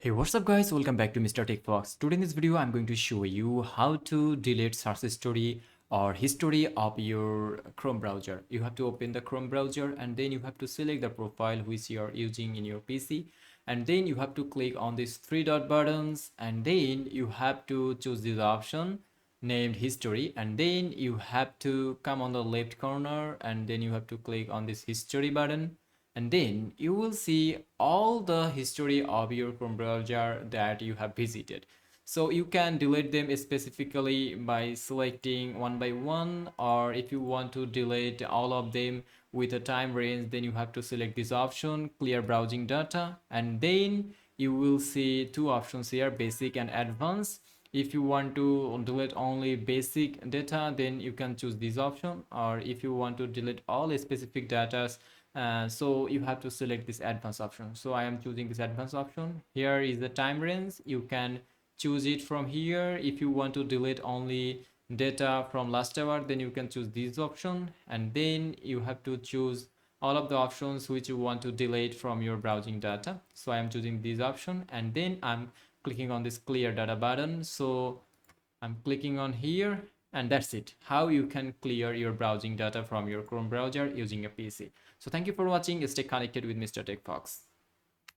Hey, what's up guys, welcome back to Mr. Tech Fox. Today in this video I'm going to show you how to delete search history or history of your Chrome browser. You have to open the Chrome browser and then you have to select the profile which you are using in your PC, and then you have to click on these three dot buttons, and then you have to choose this option named history, and then you have to come on the left corner and then you have to click on this history button, and then you will see all the history of your Chrome browser that you have visited. So you can delete them specifically by selecting one by one, or if you want to delete all of them with a time range, then you have to select this option, clear browsing data, and then you will see two options here, basic and advanced. If you want to delete only basic data, then you can choose this option, or if you want to delete all specific data, so you have to select this advanced option. So I am choosing this advanced option. Here is the time range. You can choose it from here. If you want to delete only data from last hour, then you can choose this option, and then you have to choose all of the options which you want to delete from your browsing data. So I am choosing this option, and then I'm clicking on this clear data button. So I'm clicking on here, and that's it, how you can clear your browsing data from your Chrome browser using a PC. So thank you for watching. Stay connected with Mr. Tech Fox.